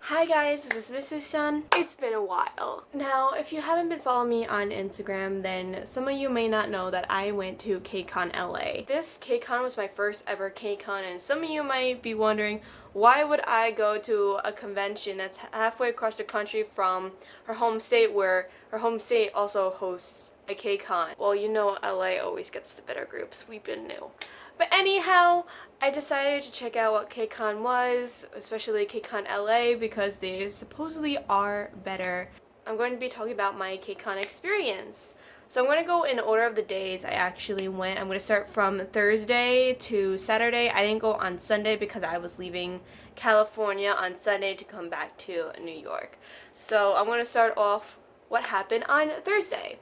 Hi guys, this is Mrs. Sun. It's been a while. Now, if you haven't been following me on Instagram, then some of you may not know that I went to KCON LA. This KCON was my first ever KCON, and some of you might be wondering, why would I go to a convention that's halfway across the country from her home state, where her home state also hosts a KCON? Well, you know LA always gets the better groups. We've been new. But anyhow, I decided to check out what KCON was, especially KCON LA, because they supposedly are better. I'm going to be talking about my KCON experience. So I'm going to go in order of the days I actually went. I'm going to start from Thursday to Saturday. I didn't go on Sunday because I was leaving California on Sunday to come back to New York. So I'm going to start off what happened on Thursday.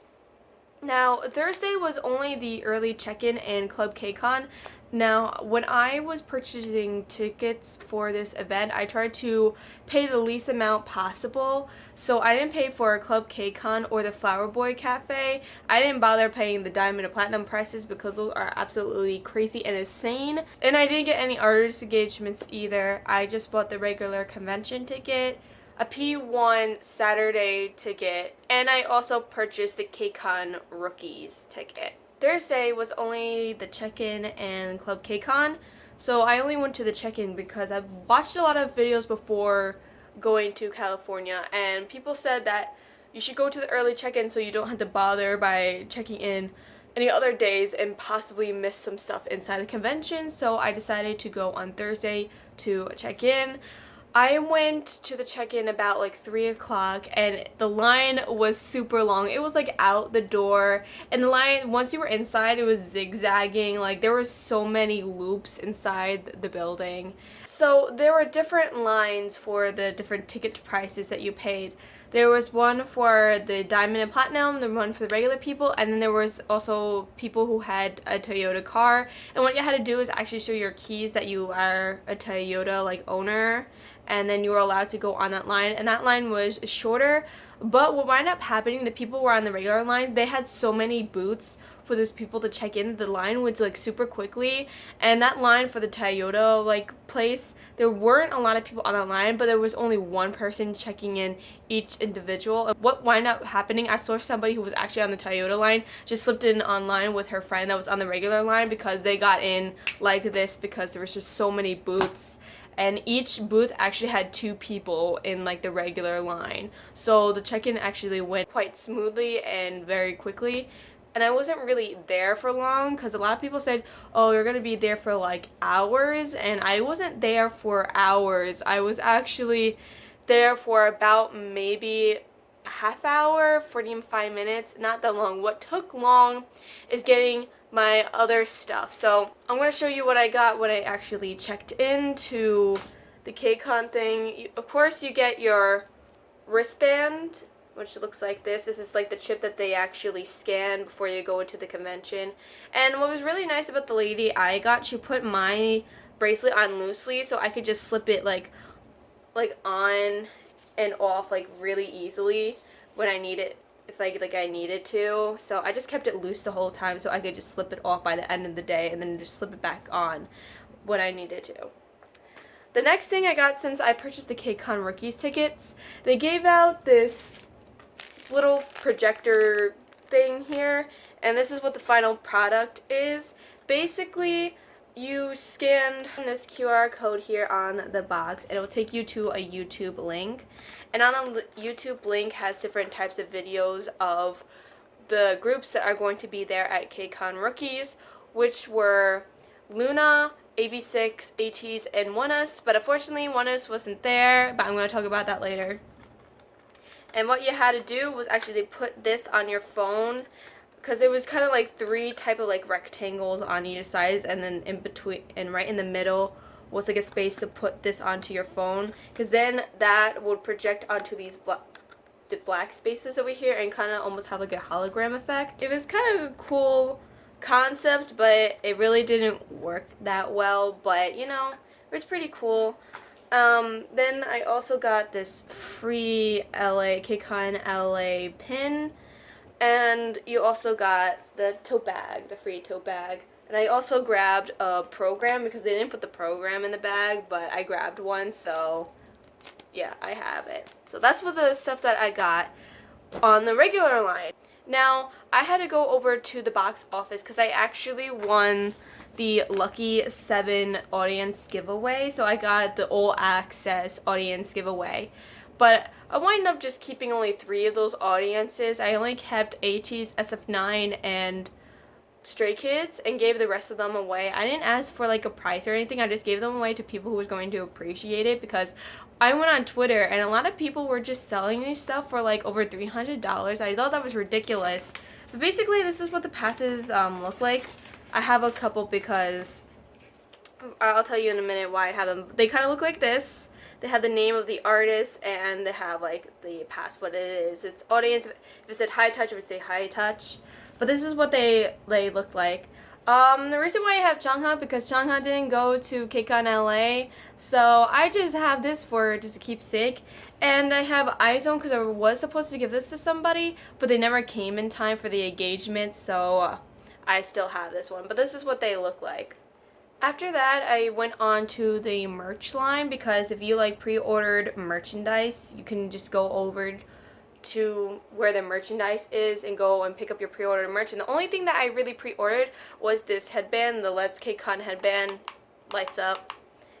Now, Thursday was only the early check-in and Club KCON. Now, when I was purchasing tickets for this event, I tried to pay the least amount possible. So I didn't pay for Club KCON or the Flower Boy Cafe. I didn't bother paying the Diamond and Platinum prices because those are absolutely crazy and insane. And I didn't get any artist engagements either. I just bought the regular convention ticket, a P1 Saturday ticket, and I also purchased the KCON Rookies ticket. Thursday was only the check-in and Club KCON, so I only went to the check-in because I've watched a lot of videos before going to California, and people said that you should go to the early check-in so you don't have to bother by checking in any other days and possibly miss some stuff inside the convention. So I decided to go on Thursday to check in. I went to the check-in about like 3 o'clock, and the line was super long. It was like out the door, and the line, once you were inside, it was zigzagging. Like, there were so many loops inside the building. So there were different lines for the different ticket prices that you paid. There was one for the Diamond and Platinum, the one for the regular people, and then there was also people who had a Toyota car. And what you had to do is actually show your keys that you are a Toyota like owner, and then you were allowed to go on that line. And that line was shorter, but what wound up happening, the people who were on the regular line, they had so many booths for those people to check in. The line was like super quickly, and that line for the Toyota like place, there weren't a lot of people on that line, but there was only one person checking in each individual. And what wound up happening, I saw somebody who was actually on the Toyota line just slipped in online with her friend that was on the regular line, because they got in like this because there was just so many booths. And each booth actually had 2 people in like the regular line. So the check-in actually went quite smoothly and very quickly. And I wasn't really there for long because a lot of people said, oh, you're going to be there for like hours. And I wasn't there for hours. I was actually there for about maybe a half hour, 45 minutes, not that long. What took long is getting my other stuff. So I'm going to show you what I got when I actually checked into the KCON thing. Of course, you get your wristband, which looks like this. This is like the chip that they actually scan before you go into the convention. And what was really nice about the lady I got, she put my bracelet on loosely so I could just slip it like on and off like really easily when I need it, if like I needed to. So I just kept it loose the whole time so I could just slip it off by the end of the day and then just slip it back on when I needed to. The next thing I got, since I purchased the KCON Rookies tickets, they gave out this little projector thing here, and this is what the final product is. Basically, you scan this QR code here on the box, and it will take you to a YouTube link. And on the YouTube link has different types of videos of the groups that are going to be there at KCON Rookies, which were Luna, AB6, ATEEZ, and ONEUS. But unfortunately, ONEUS wasn't there, but I'm going to talk about that later. And what you had to do was actually put this on your phone, because it was kind of like 3 type of like rectangles on either side, and then in between and right in the middle was like a space to put this onto your phone, because then that would project onto these the black spaces over here and kind of almost have like a hologram effect. It was kind of a cool concept, but it really didn't work that well, but you know, it was pretty cool. Then I also got this free KCON LA pin, and you also got the tote bag, the free tote bag. And I also grabbed a program because they didn't put the program in the bag, but I grabbed one, so yeah, I have it. So that's what the stuff that I got on the regular line. Now, I had to go over to the box office because I actually won the Lucky 7 audience giveaway. So I got the all access audience giveaway. But I wound up just keeping only 3 of those audiences. I only kept ATEEZ, SF9, and Stray Kids and gave the rest of them away. I didn't ask for like a price or anything. I just gave them away to people who was going to appreciate it because I went on Twitter and a lot of people were just selling these stuff for like over $300. I thought that was ridiculous. But basically this is what the passes look like. I have a couple because I'll tell you in a minute why I have them. They kind of look like this. They have the name of the artist and they have like the pass, what it is. It's audience, if it said high touch, it would say high touch. But this is what they look like. The reason why I have Changha because Changha didn't go to KCON LA, so I just have this for just a keepsake. And I have iZone because I was supposed to give this to somebody, but they never came in time for the engagement, so I still have this one. But this is what they look like. After that, I went on to the merch line because if you like pre-ordered merchandise, you can just go over to where the merchandise is and go and pick up your pre-ordered merch. And the only thing that I really pre-ordered was this headband, the Let's KCON headband, lights up.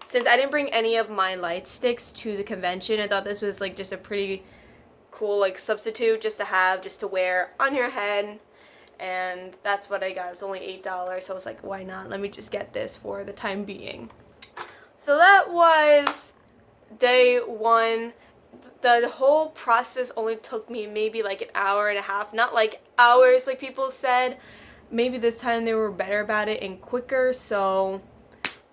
Since I didn't bring any of my light sticks to the convention, I thought this was like just a pretty cool like substitute just to have, just to wear on your head. And that's what I got. It was only $8, so I was like, why not? Let me just get this for the time being. So that was day 1. The whole process only took me maybe like an hour and a half, not like hours like people said. Maybe this time they were better about it and quicker, so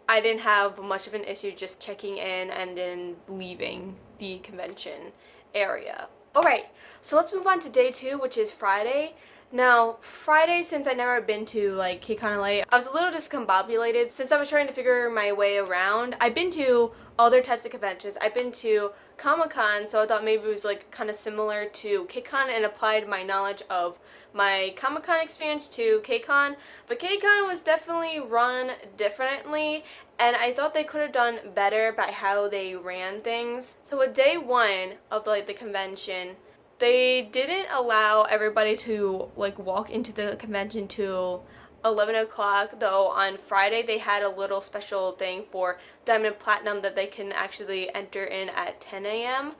I didn't have much of an issue just checking in and then leaving the convention area. Alright, so let's move on to day 2, which is Friday. Now, Friday, since I never been to like KCON LA, I was a little discombobulated since I was trying to figure my way around. I've been to other types of conventions. I've been to Comic-Con, so I thought maybe it was like kind of similar to KCON and applied my knowledge of my Comic-Con experience to KCON. But KCON was definitely run differently, and I thought they could have done better by how they ran things. So with day 1 of like the convention, they didn't allow everybody to like walk into the convention till 11 o'clock, though on Friday they had a little special thing for Diamond Platinum that they can actually enter in at 10 a.m.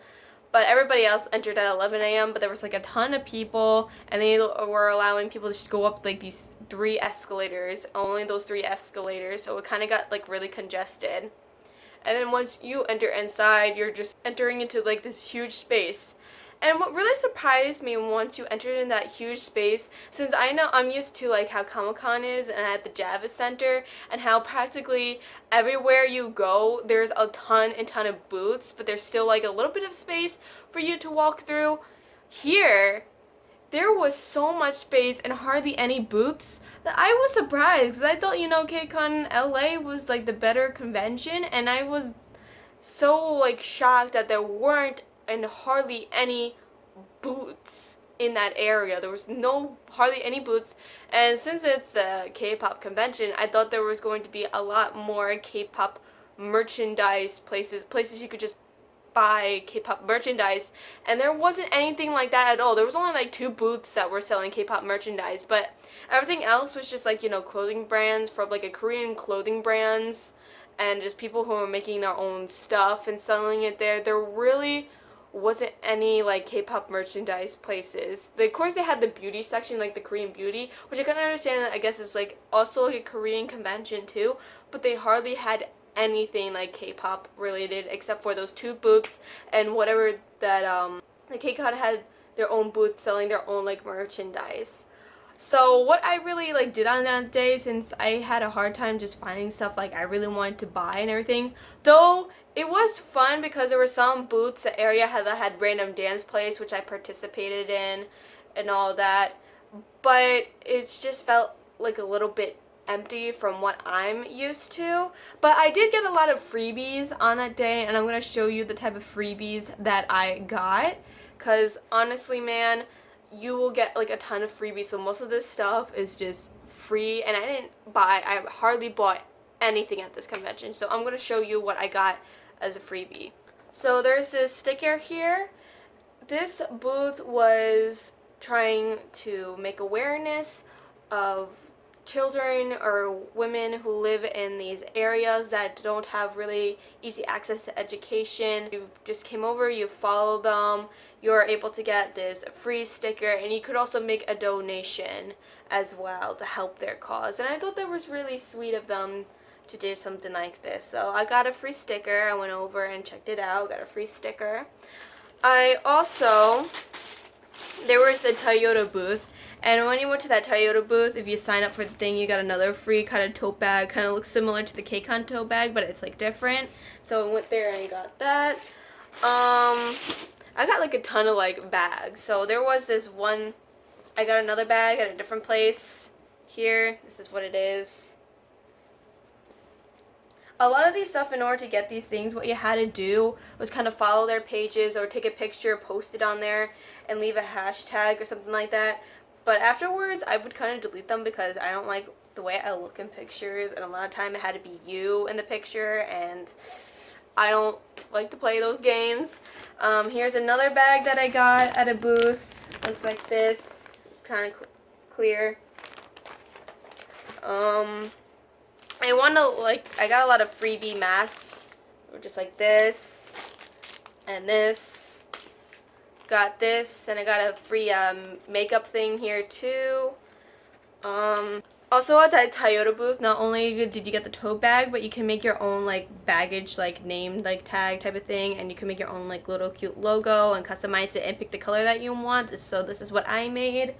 But everybody else entered at 11 a.m. But there was like a ton of people, and they were allowing people to just go up like these 3 escalators, only those 3 escalators, so it kind of got like really congested. And then once you enter inside, you're just entering into like this huge space. And what really surprised me once you entered in that huge space, since I know I'm used to like how Comic-Con is and at the Javits Center, and how practically everywhere you go there's a ton of booths, but there's still like a little bit of space for you to walk through. Here, there was so much space and hardly any booths that I was surprised, because I thought, you know, KCON LA was like the better convention, and I was so like shocked that there weren't and hardly any booths in that area. There was hardly any booths, and since it's a K-pop convention, I thought there was going to be a lot more K-pop merchandise places you could just buy K-pop merchandise, and there wasn't anything like that at all. There was only like 2 booths that were selling K-pop merchandise, but everything else was just like, you know, clothing brands from like a Korean clothing brands, and just people who were making their own stuff and selling it there. There really wasn't any like K-pop merchandise places. Of course they had the beauty section, like the Korean beauty, which I kind of understand that I guess is like also like a Korean convention too, but they hardly had anything like K-pop related except for those 2 booths and whatever that the KCON had their own booth selling their own like merchandise. So what I really like did on that day, since I had a hard time just finding stuff like I really wanted to buy and everything, though it was fun because there were some booths, the area that had random dance plays, which I participated in and all that, but it just felt like a little bit empty from what I'm used to. But I did get a lot of freebies on that day, and I'm going to show you the type of freebies that I got, because honestly, man, you will get like a ton of freebies. So most of this stuff is just free, and I hardly bought anything at this convention. So I'm going to show you what I got as a freebie. So there's this sticker here. This booth was trying to make awareness of children or women who live in these areas that don't have really easy access to education. You just came over, you follow them, you're able to get this free sticker, and you could also make a donation as well to help their cause. And I thought that was really sweet of them to do something like this. So I got a free sticker. I went over and checked it out, got a free sticker. There was the Toyota booth, and when you went to that Toyota booth, if you sign up for the thing, you got another free kind of tote bag, kind of looks similar to the KCON tote bag, but it's like different. So I went there and got that. I got like a ton of like bags. So there was this one, I got another bag at a different place here. This is what it is. A lot of these stuff, in order to get these things, what you had to do was kind of follow their pages or take a picture, post it on there, and leave a hashtag or something like that. But afterwards, I would kind of delete them because I don't like the way I look in pictures, and a lot of time it had to be you in the picture, and I don't like to play those games. Here's another bag that I got at a booth. Looks like this. It's kind of clear. I got a lot of freebie masks, just like this, and this. Got this, and I got a free makeup thing here too. Also at that Toyota booth, not only did you get the tote bag, but you can make your own like baggage, like name, like tag type of thing, and you can make your own like little cute logo and customize it and pick the color that you want. So this is what I made.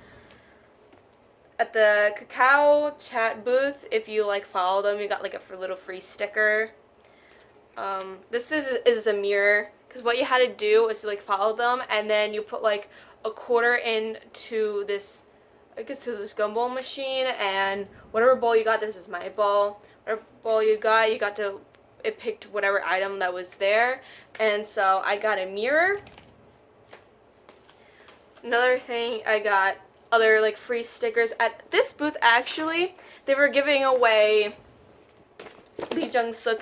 At the Kakao chat booth, if you like follow them, you got like a little free sticker. This is a mirror, because what you had to do is to like follow them, and then you put like a quarter into this, I guess, to this gumball machine, and whatever ball you got, this is my ball. Whatever ball you got it picked whatever item that was there, and so I got a mirror. Another thing, I got other like free stickers at this booth. Actually, they were giving away Lee Jung-suk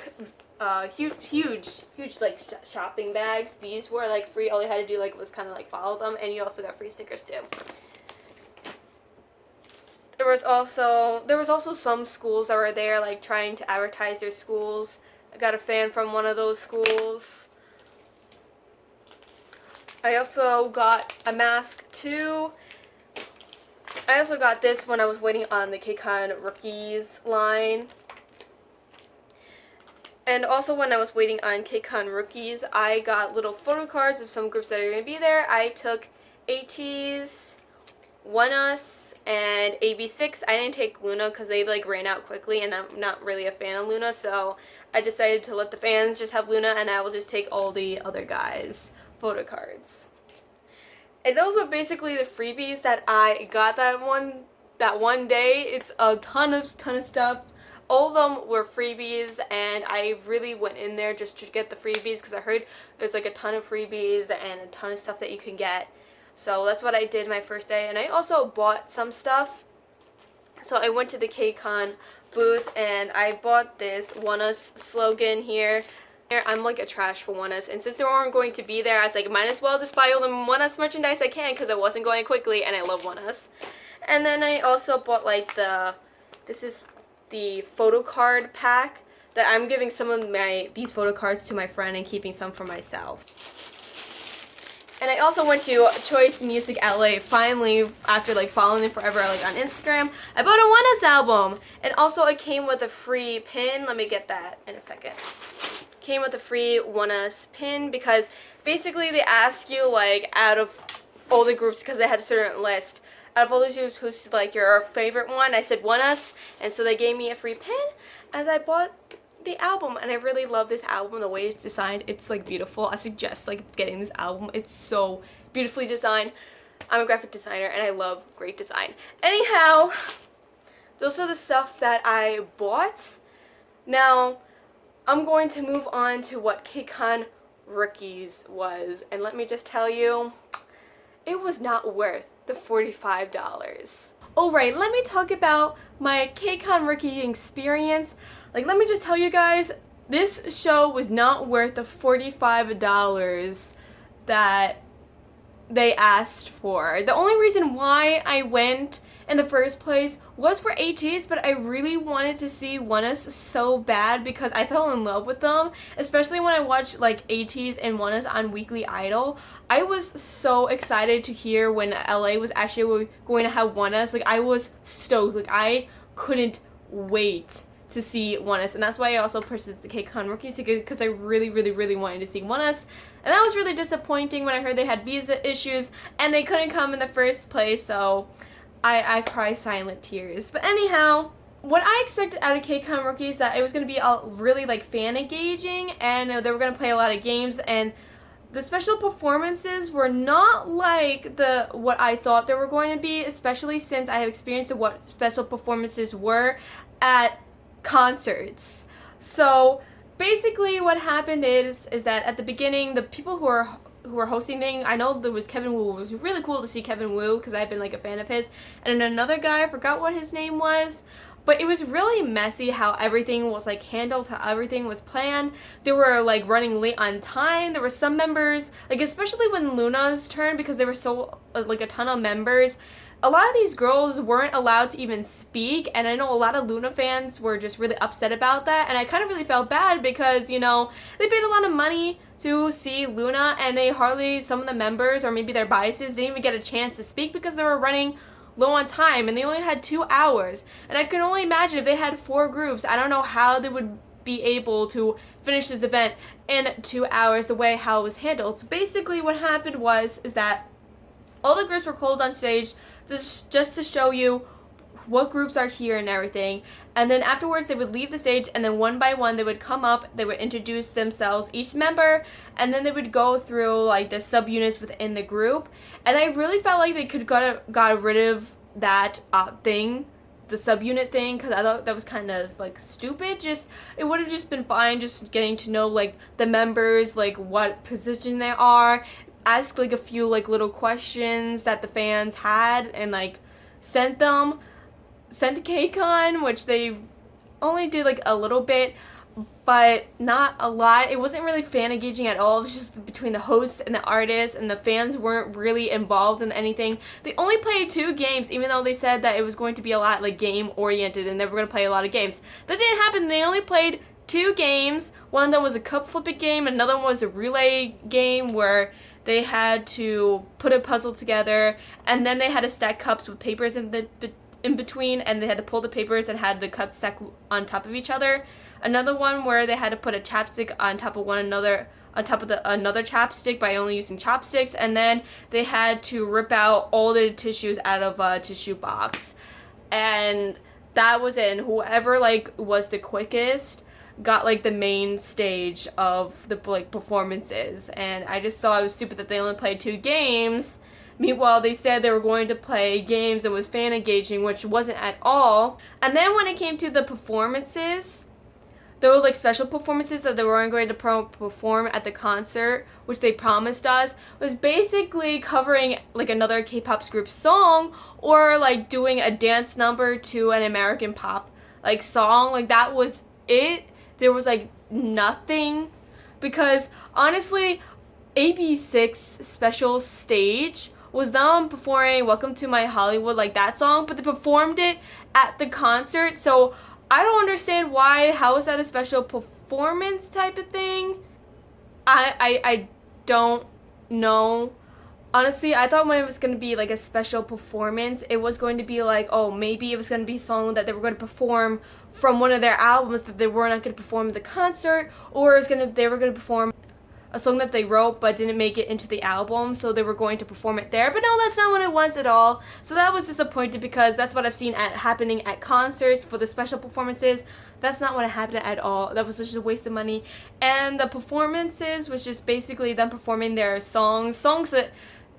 huge like shopping bags. These were like free. All you had to do like was kind of like follow them, and you also got free stickers too. There was also some schools that were there like trying to advertise their schools. I got a fan from one of those schools. I also got a mask too. I also got this when I was waiting on the KCON Rookies line. And also when I was waiting on KCON Rookies, I got little photo cards of some groups that are going to be there. I took ATEEZ, ONEUS, and AB6. I didn't take Luna because they like ran out quickly, and I'm not really a fan of Luna, so I decided to let the fans just have Luna, and I will just take all the other guys' photo cards. And those were basically the freebies that I got that one day. It's a ton of stuff. All of them were freebies, and I really went in there just to get the freebies because I heard there's like a ton of freebies and a ton of stuff that you can get. So that's what I did my first day, and I also bought some stuff. So I went to the KCON booth, and I bought this ONEUS slogan here. I'm like a trash for ONEUS, and since they weren't going to be there, I was like, might as well just buy all the ONEUS merchandise I can because I wasn't going quickly, and I love ONEUS. And then I also bought like this is the photo card pack that I'm giving some of these photo cards to my friend and keeping some for myself. And I also went to Choice Music LA finally, after like following them forever like on Instagram. I bought a ONEUS album, and also it came with a free pin. Let me get that in a second. Came with a free ONEUS pin because basically they ask you like out of all the groups, because they had a certain list, out of all the groups, who's like your favorite one. I said ONEUS, and so they gave me a free pin as I bought the album, and I really love this album. The way it's designed, it's like beautiful. I suggest like getting this album. It's so beautifully designed. I'm a graphic designer and I love great design. Anyhow, those are the stuff that I bought. Now I'm going to move on to what KCON Rookies was, and let me just tell you, it was not worth the $45. Alright, let me talk about my KCON Rookie experience. Like, let me just tell you guys, This show was not worth the $45 that they asked for. The only reason why I went in the first place was for ATEEZ, but I really wanted to see ONEUS so bad because I fell in love with them, especially when I watched like ATEEZ and ONEUS on Weekly Idol. I was so excited to hear when LA was actually going to have ONEUS. Like, I was stoked. Like, I couldn't wait to see ONEUS, and that's why I also purchased the KCON rookie ticket, because I really wanted to see ONEUS. And that was really disappointing when I heard they had visa issues and they couldn't come in the first place, so I cry silent tears. But anyhow, what I expected out of KCON rookies, that it was going to be really like fan engaging, and they were going to play a lot of games, and the special performances were not like what I thought they were going to be, especially since I have experienced what special performances were at concerts. So basically what happened is that at the beginning, the people who were hosting thing, I know there was Kevin Wu. It was really cool to see Kevin Wu because I've been like a fan of his, and another guy, I forgot what his name was, but it was really messy how everything was like handled, how everything was planned. They were like running late on time. There were some members, like especially when Luna's turn, because there were so like a ton of members, a lot of these girls weren't allowed to even speak, and I know a lot of Luna fans were just really upset about that, and I kind of really felt bad because, you know, they paid a lot of money to see Luna, and they hardly, some of the members, or maybe their biases, didn't even get a chance to speak because they were running low on time, and they only had 2 hours, and I can only imagine if they had 4 groups, I don't know how they would be able to finish this event in 2 hours the way how it was handled. So basically what happened is that all the groups were called on stage just to show you what groups are here and everything, and then afterwards they would leave the stage, and then one by one they would come up, they would introduce themselves, each member, and then they would go through like the subunits within the group. And I really felt like they could got rid of that thing, the subunit thing, because I thought that was kind of like stupid. Just, it would have just been fine just getting to know like the members, like what position they are, ask like a few like little questions that the fans had, and like sent to KCON, which they only did like a little bit, but not a lot. It wasn't really fan engaging at all. It was just between the hosts and the artists, and the fans weren't really involved in anything. They only played 2 games, even though they said that it was going to be a lot like game oriented and they were going to play a lot of games. That didn't happen. They only played 2 games. One of them was a cup flipping game, another one was a relay game where they had to put a puzzle together, and then they had to stack cups with papers in between, and they had to pull the papers and had the cups stack on top of each other. Another one where they had to put a chapstick on top of another chapstick by only using chopsticks, and then they had to rip out all the tissues out of a tissue box. And that was it. And whoever like was the quickest got like the main stage of the like performances. And I just thought it was stupid that they only played 2 games. Meanwhile, they said they were going to play games and was fan engaging, which wasn't at all. And then when it came to the performances, there were like special performances that they weren't going to perform at the concert, which they promised us, was basically covering like another K-pop group's song, or like doing a dance number to an American pop like song. Like, that was it. There was like nothing, because honestly, AB6 special stage was them performing Welcome to My Hollywood, like that song, but they performed it at the concert. So I don't understand how is that a special performance type of thing? I don't know. Honestly, I thought when it was going to be like a special performance, it was going to be like, oh, maybe it was going to be a song that they were going to perform from one of their albums that they were not going to perform at the concert, or they were going to perform a song that they wrote but didn't make it into the album, so they were going to perform it there. But no, that's not what it was at all. So that was disappointing, because that's what I've seen happening at concerts for the special performances. That's not what happened at all. That was just a waste of money. And the performances was just basically them performing their songs that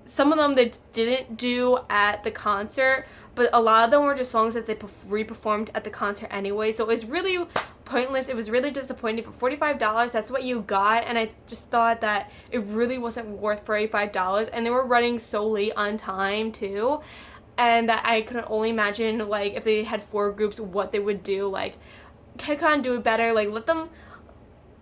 some of them they didn't do at the concert, but a lot of them were just songs that they re-performed at the concert anyway. So it was really pointless. It was really disappointing. For $45, that's what you got, and I just thought that it really wasn't worth $45, and they were running so late on time too, and that I could only imagine like if they had 4 groups what they would do. Like, KCON, do it better. Like, let them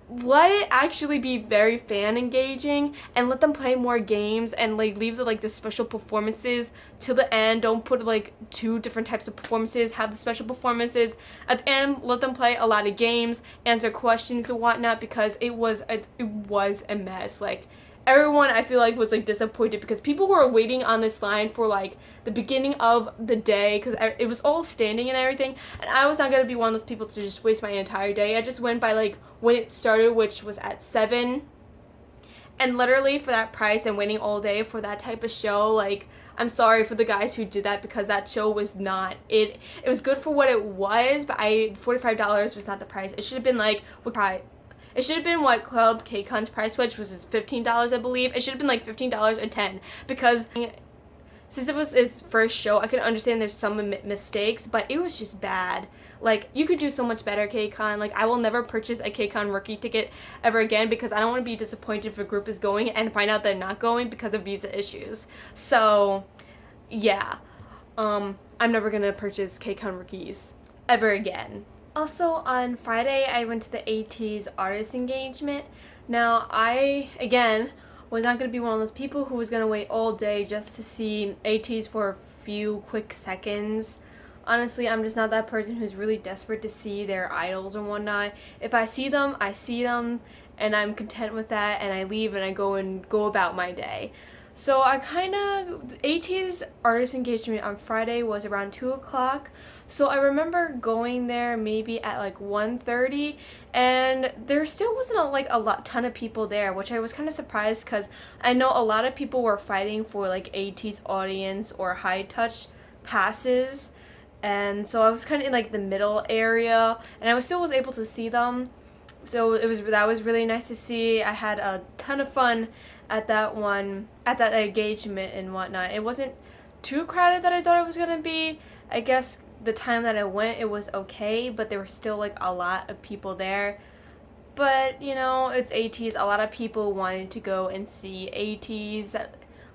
let it actually be very fan engaging and let them play more games and like leave the special performances to the end. Don't put like two different types of performances. Have the special performances at the end. Let them play a lot of games, answer questions and whatnot, because it was a mess. Like, everyone, I feel like, was like disappointed because people were waiting on this line for like the beginning of the day because it was all standing and everything, and I was not going to be one of those people to just waste my entire day. I just went by like when it started, which was at 7, and literally for that price and waiting all day for that type of show, like, I'm sorry for the guys who did that, because that show was not it. It was good for what it was, but $45 was not the price. It should have been like it should have been what Club KCON's price was, which was $15, I believe. It should have been like $15 or $10, because since it was its first show, I could understand there's some mistakes, but it was just bad. Like, you could do so much better, KCON. Like, I will never purchase a KCON rookie ticket ever again, because I don't want to be disappointed if a group is going and find out they're not going because of visa issues. So, yeah. I'm never going to purchase KCON rookies ever again. Also, on Friday, I went to the ATEEZ artist engagement. Now, I, again, was not going to be one of those people who was going to wait all day just to see ATEEZ for a few quick seconds. Honestly, I'm just not that person who's really desperate to see their idols and whatnot. If I see them, I see them, and I'm content with that, and I leave and I go about my day. So ATEEZ artist engagement on Friday was around 2 o'clock. So I remember going there maybe at like 1:30, and there still wasn't a ton of people there, which I was kind of surprised, because I know a lot of people were fighting for like ATEEZ audience or high touch passes, and so I was kind of in like the middle area, and I still was able to see them. So that was really nice to see. I had a ton of fun at that engagement and whatnot. It wasn't too crowded that I thought it was gonna be. I guess the time that I went, it was okay, but there were still like a lot of people there. But, you know, it's ATEEZ. A lot of people wanted to go and see ATEEZ,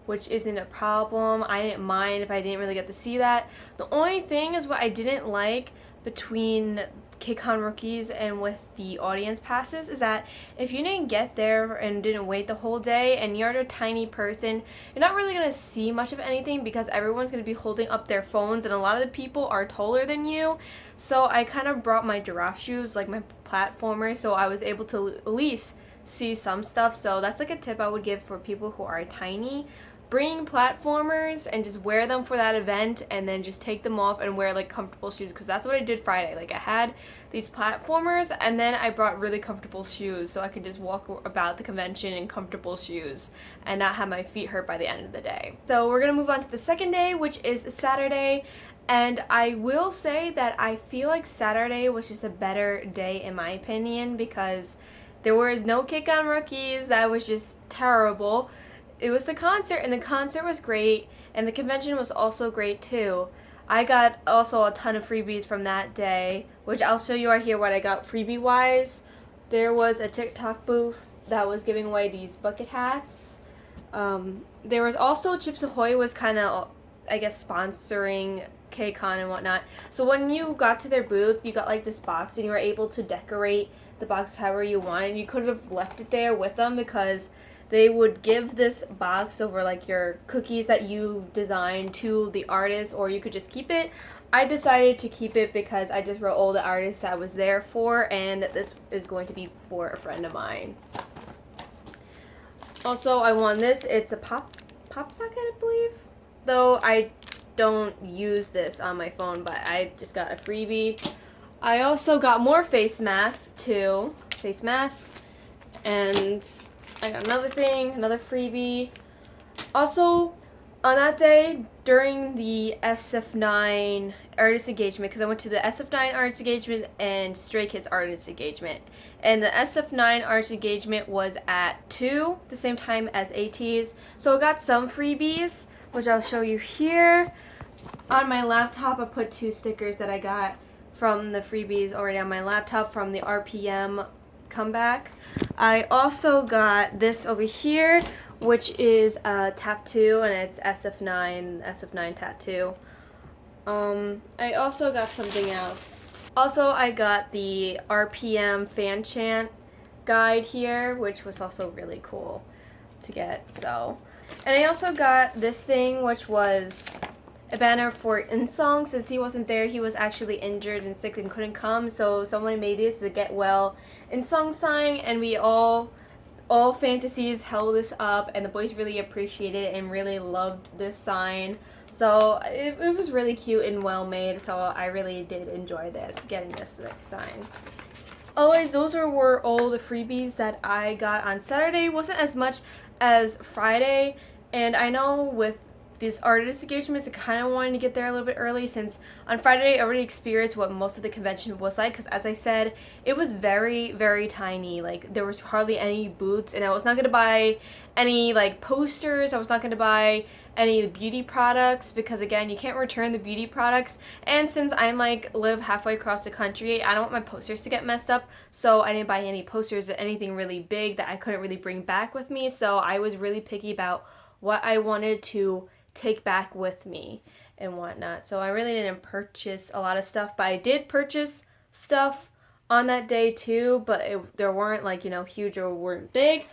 which isn't a problem. I didn't mind if I didn't really get to see that. The only thing is, what I didn't like between KCON rookies and with the audience passes is that if you didn't get there and didn't wait the whole day and you're a tiny person, you're not really going to see much of anything, because everyone's going to be holding up their phones and a lot of the people are taller than you. So I kind of brought my giraffe shoes, like my platformers, so I was able to at least see some stuff. So that's like a tip I would give for people who are tiny. Bring platformers and just wear them for that event, and then just take them off and wear like comfortable shoes, because that's what I did Friday. Like, I had these platformers and then I brought really comfortable shoes so I could just walk about the convention in comfortable shoes and not have my feet hurt by the end of the day. So we're gonna move on to the second day, which is Saturday. And I will say that I feel like Saturday was just a better day in my opinion, because there was no KCON rookies. That was just terrible. It was the concert, and the concert was great, and the convention was also great too. I got also a ton of freebies from that day, which I'll show you right here what I got freebie wise. There was a TikTok booth that was giving away these bucket hats. There was also Chips Ahoy was kind of, I guess, sponsoring KCON and whatnot. So when you got to their booth, you got like this box, and you were able to decorate the box however you wanted. You could have left it there with them, because they would give this box over like your cookies that you designed to the artist, or you could just keep it. I decided to keep it because I just wrote all the artists I was there for, and this is going to be for a friend of mine. Also, I won this. It's a pop socket, I believe. Though I don't use this on my phone, but I just got a freebie. I also got more face masks too. Face masks. And I got another thing, another freebie. Also, on that day, during the SF9 artist engagement, because I went to the SF9 artist engagement and Stray Kids artist engagement, and the SF9 artist engagement was at 2, the same time as ATEEZ. So I got some freebies, which I'll show you here. On my laptop, I put 2 stickers that I got from the freebies already on my laptop from the RPM comeback. I also got this over here, which is a tattoo, and it's SF9 tattoo. I also got something else. Also, I got the RPM fan chant guide here, which was also really cool to get. So, and I also got this thing, which was a banner for InSong. Since he wasn't there, he was actually injured and sick and couldn't come, so someone made this to get well InSong sign, and we all fantasies held this up, and the boys really appreciated it and really loved this sign. So it was really cute and well made, so I really did enjoy getting this sign. Always, those were all the freebies that I got on Saturday. It wasn't as much as Friday, and I know with these artist engagements, I kind of wanted to get there a little bit early, since on Friday I already experienced what most of the convention was like, because as I said, it was very, very tiny. Like, there was hardly any booths, and I was not going to buy any like posters. I was not going to buy any beauty products, because again, you can't return the beauty products, and since I'm like live halfway across the country, I don't want my posters to get messed up, so I didn't buy any posters or anything really big that I couldn't really bring back with me. So I was really picky about what I wanted to take back with me and whatnot. So I really didn't purchase a lot of stuff, but I did purchase stuff on that day too, but there weren't like, huge or weren't big.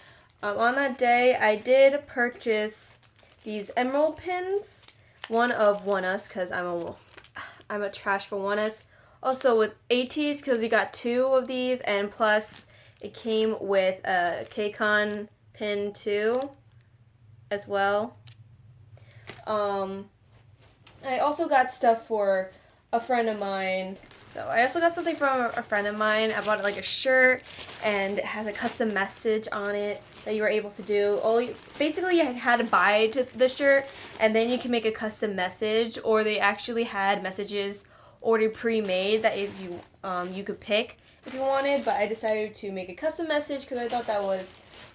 On that day, I did purchase these emerald pins, one of Us, because I'm a trash for Us. Also with ATs, because you got 2 of these, and plus it came with a KCON pin too as well. I also got stuff for a friend of mine. So I also got something from a friend of mine. I bought like a shirt, and it has a custom message on it that you were able to do. Basically, you had to buy the shirt, and then you can make a custom message, or they actually had messages already pre-made that if you could pick if you wanted. But I decided to make a custom message because I thought that was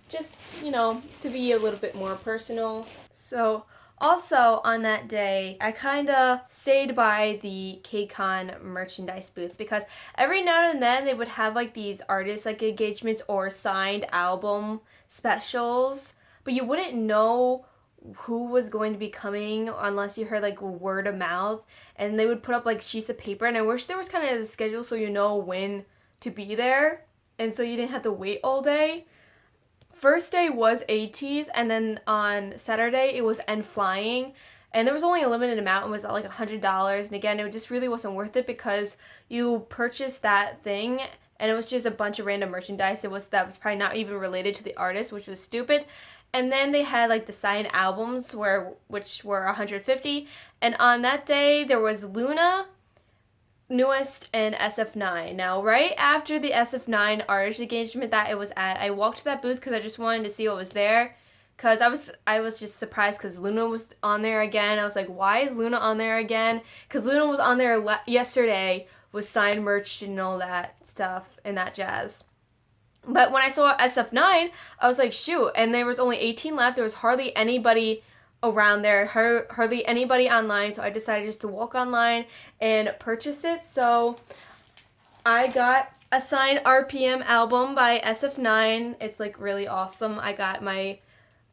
just, to be a little bit more personal. So also on that day, I kind of stayed by the KCON merchandise booth, because every now and then they would have like these artist like engagements or signed album specials, but you wouldn't know who was going to be coming unless you heard like word of mouth, and they would put up like sheets of paper, and I wish there was kind of a schedule so you know when to be there, and so you didn't have to wait all day. First day was ATs, and then on Saturday it was N Flying, and there was only a limited amount. It was like $100, and again, it just really wasn't worth it because you purchased that thing and it was just a bunch of random merchandise. That was probably not even related to the artist, which was stupid. And then they had like the signed albums which were $150, and on that day there was Luna, Newest, and SF9. Now, right after the SF9 artist engagement that it was at, I walked to that booth because I just wanted to see what was there. Because I was just surprised because Luna was on there again. I was like, why is Luna on there again? Because Luna was on there yesterday with signed merch and all that stuff and that jazz. But when I saw SF9, I was like, shoot. And there was only 18 left. There was hardly anybody around there, hardly anybody online, so I decided just to walk online and purchase it. So I got a signed RPM album by SF9. It's like really awesome. I got my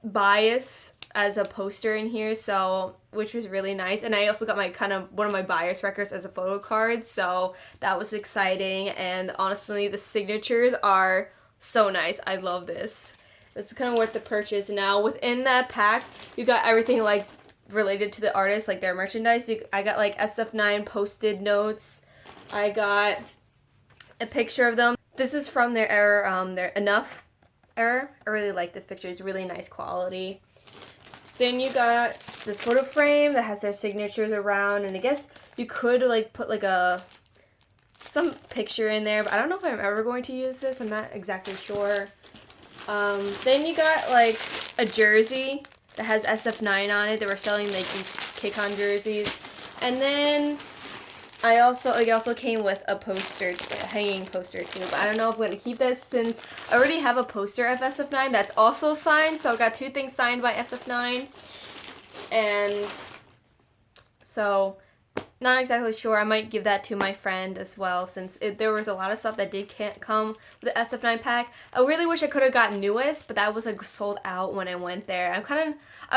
bias as a poster in here, so which was really nice, and I also got my one of my bias records as a photo card, so that was exciting. And honestly, the signatures are so nice. I love this. It's kind of worth the purchase. Now, within that pack, you got everything like related to the artist, like their merchandise. I got like SF9 posted notes. I got a picture of them. This is from their their Enough era. I really like this picture. It's really nice quality. Then you got this photo frame that has their signatures around, and I guess you could like put like some picture in there, but I don't know if I'm ever going to use this. I'm not exactly sure. Then you got like a jersey that has SF9 on it. They were selling like these KCON jerseys. And then it also came with a poster, a hanging poster too. But I don't know if I'm going to keep this since I already have a poster of SF9 that's also signed. So I got 2 things signed by SF9. And so not exactly sure. I might give that to my friend as well, since there was a lot of stuff that can't come with the SF9 pack. I really wish I could have gotten Newest, but that was like sold out when I went there. I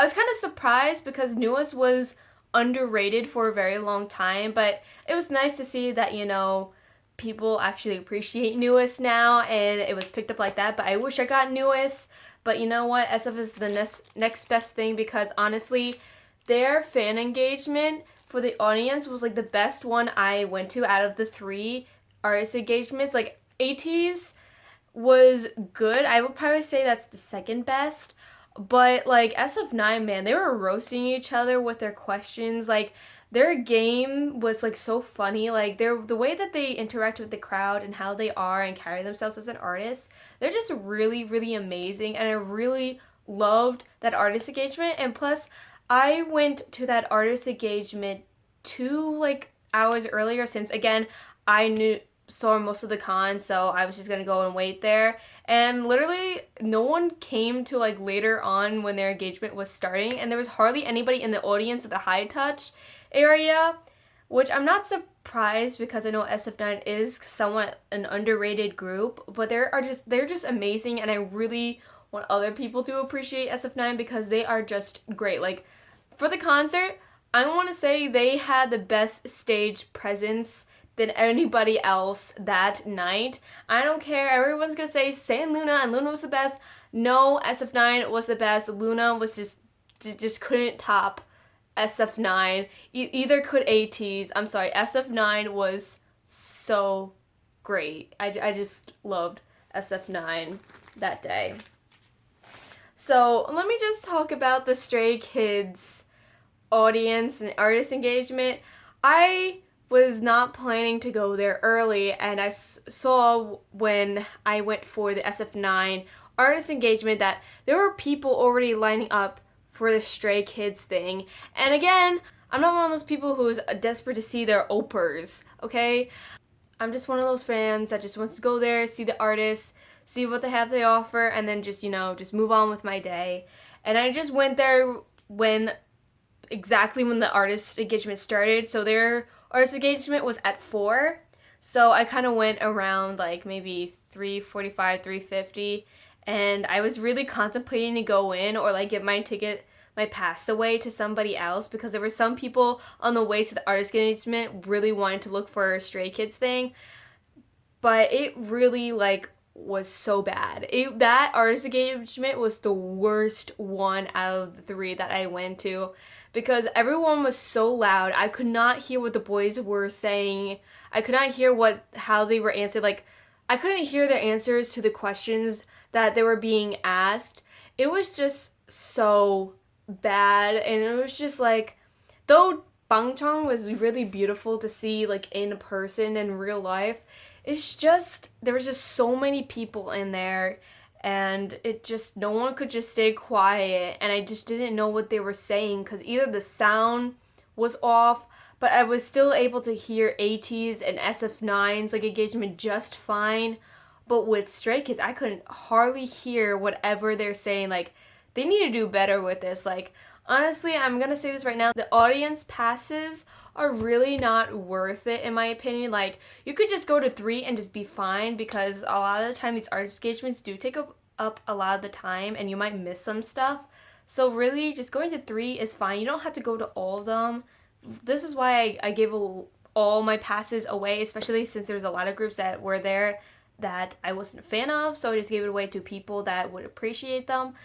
was kind of surprised because Newest was underrated for a very long time, but it was nice to see that, people actually appreciate newest now, and it was picked up like that. But I wish I got newest. But you know what? SF is the next best thing, because honestly, their fan engagement for the audience was like the best one I went to out of the 3 artist engagements. Like ATEEZ was good. I would probably say that's the second best. But like SF9, man, they were roasting each other with their questions. Like their game was like so funny. Like the way that they interact with the crowd and how they are and carry themselves as an artist, they're just really, really amazing. And I really loved that artist engagement. And plus, I went to that artist engagement 2 like hours earlier, since again I saw most of the con, so I was just gonna go and wait there. And literally no one came to like later on when their engagement was starting, and there was hardly anybody in the audience at the high touch area, which I'm not surprised, because I know SF9 is somewhat an underrated group, but they're just amazing, and I really want other people to appreciate SF9 because they are just great. Like for the concert, I want to say they had the best stage presence than anybody else that night. I don't care. Everyone's gonna say San Luna and Luna was the best. No, SF9 was the best. Luna was just couldn't top SF9. Either could ATEEZ. I'm sorry. SF9 was so great. I just loved SF9 that day. So let me just talk about the Stray Kids audience and artist engagement. I was not planning to go there early, and I saw when I went for the SF9 artist engagement that there were people already lining up for the Stray Kids thing. And again, I'm not one of those people who's desperate to see their oppers, okay? I'm just one of those fans that just wants to go there, see the artists, see what they have to offer, and then just, just move on with my day. And I just went there exactly when the artist engagement started. So their artist engagement was at 4. So I kind of went around like maybe 3:45, 3:50. And I was really contemplating to go in or like get my pass away to somebody else, because there were some people on the way to the artist engagement really wanted to look for a Stray Kids thing. But it really like was so bad. That artist engagement was the worst one out of the 3 that I went to, because everyone was so loud. I could not hear what the boys were saying. I could not hear how they were answered. Like, I couldn't hear their answers to the questions that they were being asked. It was just so bad, and it was just like, though Bangchang was really beautiful to see like in person in real life, it's just, there was just so many people in there, and no one could just stay quiet, and I just didn't know what they were saying, because either the sound was off, but I was still able to hear ATEEZ and SF9's like engagement just fine, but with Stray Kids, I couldn't hardly hear whatever they're saying. Like, they need to do better with this. Like, honestly, I'm gonna say this right now, the audience passes are really not worth it in my opinion. Like, you could just go to 3 and just be fine, because a lot of the time these artist engagements do take up a lot of the time, and you might miss some stuff. So really, just going to 3 is fine. You don't have to go to all of them. This is why I gave all my passes away, especially since there was a lot of groups that were there that I wasn't a fan of, so I just gave it away to people that would appreciate them.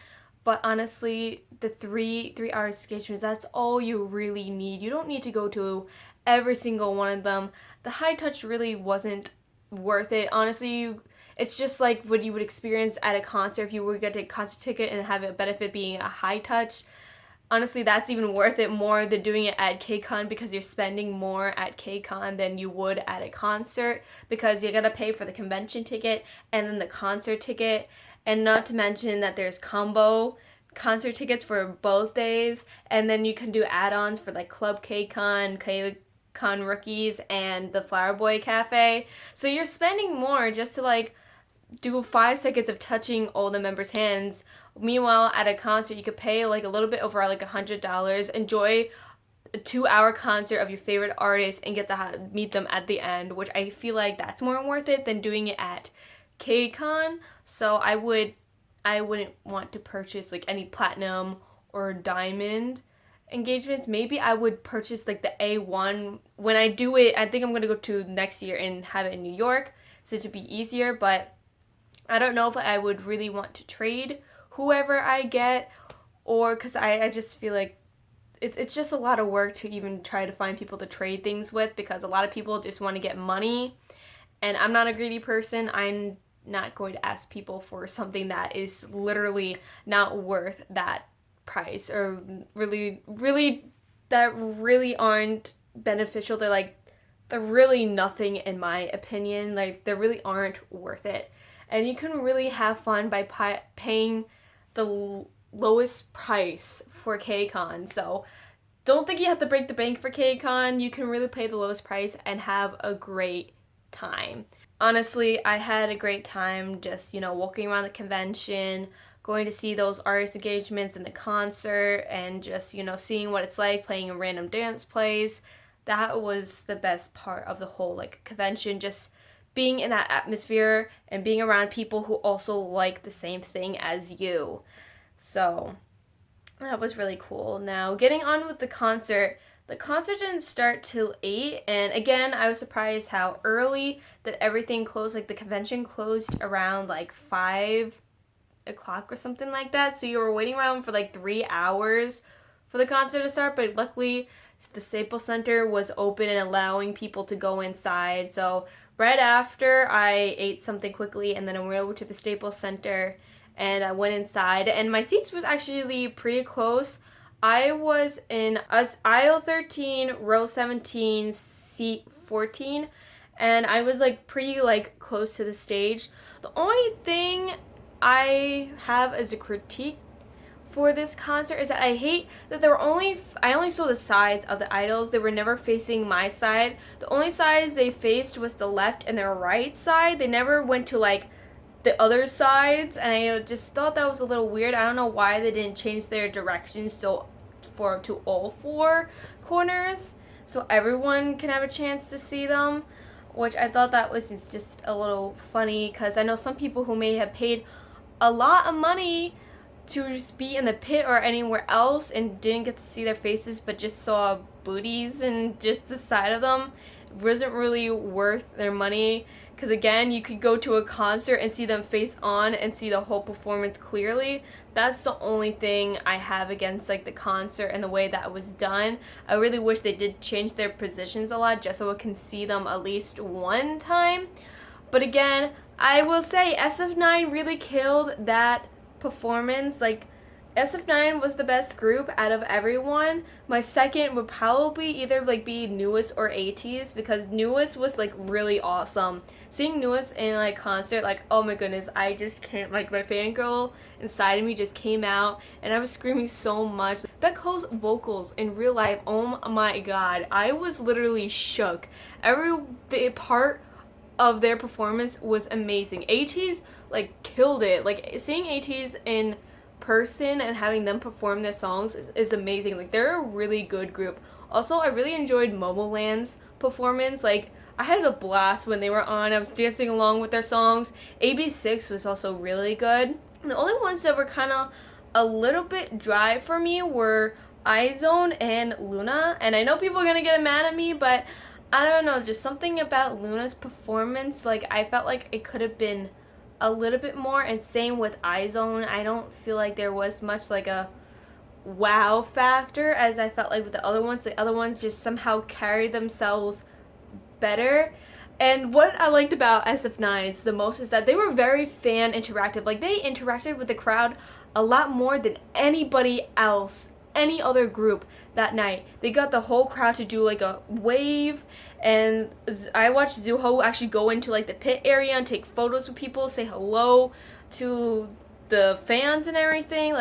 But honestly, the three artist engagements, that's all you really need. You don't need to go to every single one of them. The high touch really wasn't worth it. Honestly, it's just like what you would experience at a concert if you were to get a concert ticket and have it benefit being a high touch. Honestly, that's even worth it more than doing it at KCON, because you're spending more at KCON than you would at a concert, because you gotta pay for the convention ticket and then the concert ticket. And not to mention that there's combo concert tickets for both days, and then you can do add-ons for like Club KCON, KCON Rookies, and the Flower Boy Cafe. So you're spending more just to like do 5 seconds of touching all the members' hands. Meanwhile, at a concert, you could pay like a little bit over like $100, enjoy a 2-hour concert of your favorite artist, and get to meet them at the end, which I feel like that's more worth it than doing it at KCON. So I wouldn't want to purchase like any platinum or diamond engagements, maybe I would purchase like the A1 when I do it. I think I'm gonna go to next year and have it in New York, so it should be easier. But I don't know if I would really want to trade whoever I get, or because I just feel like it's just a lot of work to even try to find people to trade things with, because a lot of people just want to get money, and I'm not a greedy person. I'm not going to ask people for something that is literally not worth that price, or really that really aren't beneficial. They're really nothing in my opinion. Like, they really aren't worth it. And you can really have fun by paying the lowest price for KCON. So don't think you have to break the bank for KCON. You can really pay the lowest price and have a great time. Honestly, I had a great time just, walking around the convention, going to see those artist engagements and the concert, and just, seeing what it's like playing in random dance plays. That was the best part of the whole, convention, just being in that atmosphere and being around people who also like the same thing as you. So that was really cool. Now, getting on with the concert. The concert didn't start till 8, and again, I was surprised how early that everything closed. Like, the convention closed around 5 o'clock or something like that, so you were waiting around for 3 hours for the concert to start, but luckily the Staples Center was open and allowing people to go inside. So right after, I ate something quickly, and then I went over to the Staples Center and I went inside, and my seats was actually pretty close. I was in aisle 13, row 17, seat 14, and I was pretty close to the stage. The only thing I have as a critique for this concert is that I hate that I only saw the sides of the idols. They were never facing my side. The only sides they faced was the left and their right side. They never went to the other sides, and I just thought that was a little weird. I don't know why they didn't change their directions to all 4 corners so everyone can have a chance to see them, which I thought that was just a little funny, because I know some people who may have paid a lot of money to just be in the pit or anywhere else and didn't get to see their faces, but just saw booties and just the side of them. It wasn't really worth their money, because again, you could go to a concert and see them face on and see the whole performance clearly. That's the only thing I have against the concert and the way that was done. I really wish they did change their positions a lot, just so I can see them at least one time. But again, I will say SF9 really killed that performance. SF9 was the best group out of everyone. My second would probably either be Newest or ATEEZ, because Newest was really awesome. Seeing Newest in concert, oh my goodness, I just can't, my fangirl inside of me just came out, and I was screaming so much. Baekho's vocals in real life, oh my god, I was literally shook. The part of their performance was amazing. ATEEZ killed it. Seeing ATEEZ in person and having them perform their songs is amazing. They're a really good group. Also, I really enjoyed Momoland's performance. I had a blast when they were on. I was dancing along with their songs. AB6 was also really good. And the only ones that were kind of a little bit dry for me were IZone and Luna. And I know people are gonna get mad at me, but I don't know, just something about Luna's performance, I felt like it could have been a little bit more, and same with IZone. I don't feel like there was much a wow factor as I felt with the other ones. The other ones just somehow carried themselves better. And what I liked about SF9 the most is that they were very fan interactive. They interacted with the crowd a lot more than anybody else, any other group that night. They got the whole crowd to do a wave, and I watched Zuho actually go into the pit area and take photos with people, say hello to the fans and everything.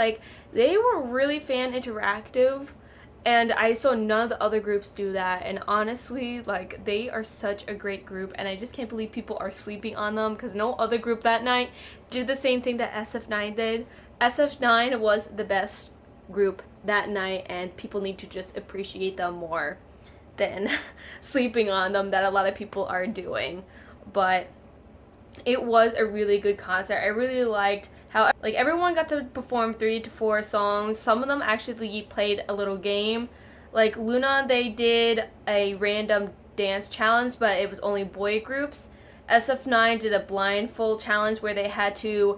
They were really fan interactive, and I saw none of the other groups do that. And honestly, they are such a great group, and I just can't believe people are sleeping on them, because no other group that night did the same thing that SF9 did. SF9 was the best group that night, and people need to just appreciate them more than sleeping on them that a lot of people are doing. But it was a really good concert. I really liked How like everyone got to perform 3 to 4 songs. Some of them actually played a little game. Like Luna, they did a random dance challenge, but it was only boy groups. SF9 did a blindfold challenge where they had to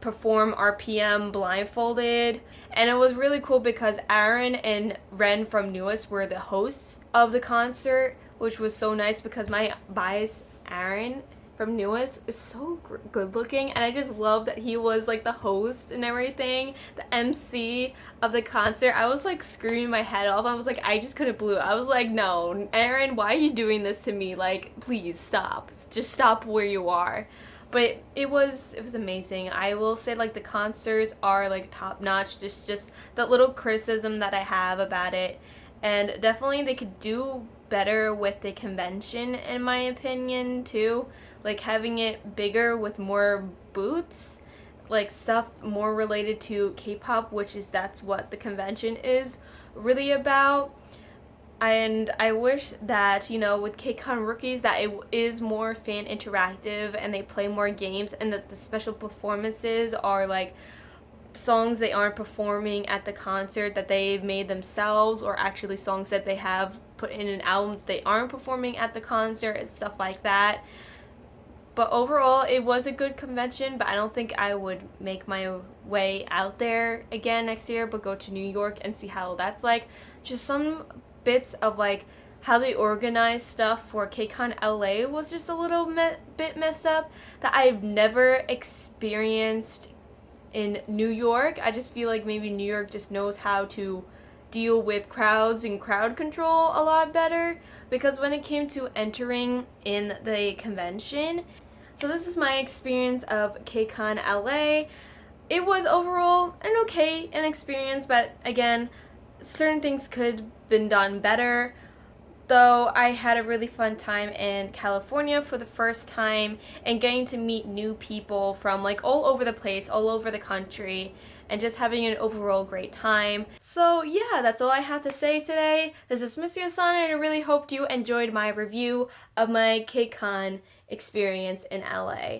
perform RPM blindfolded, and it was really cool because Aaron and Ren from Newest were the hosts of the concert, which was so nice because my bias Aaron from Newest is so good looking, and I just love that he was like the host and everything, the MC of the concert. I was like screaming my head off. I was like, I just couldn't believe it. I was like, no, Aaron, why are you doing this to me? Like, please stop. Just stop where you are. But it was amazing. I will say like the concerts are like top notch. Just that little criticism that I have about it, and definitely they could do better with the convention in my opinion too. Like having it bigger with more booths, like stuff more related to K-pop, that's what the convention is really about. And I wish that, with KCON Rookies, that it is more fan interactive and they play more games, and that the special performances are like songs they aren't performing at the concert that they've made themselves, or actually songs that they have put in an album that they aren't performing at the concert and stuff like that. But overall, it was a good convention, but I don't think I would make my way out there again next year, but go to New York and see how that's like. Just some bits of like how they organize stuff for KCON LA was just a little bit messed up that I've never experienced in New York. I just feel like maybe New York just knows how to deal with crowds and crowd control a lot better, because when it came to entering in the convention, so this is my experience of KCON LA. It was overall an experience, but again, certain things could have been done better. Though I had a really fun time in California for the first time, and getting to meet new people from like all over the place, all over the country, and just having an overall great time. So yeah, that's all I have to say today. This is Miss Yosan, and I really hoped you enjoyed my review of my KCON experience in LA.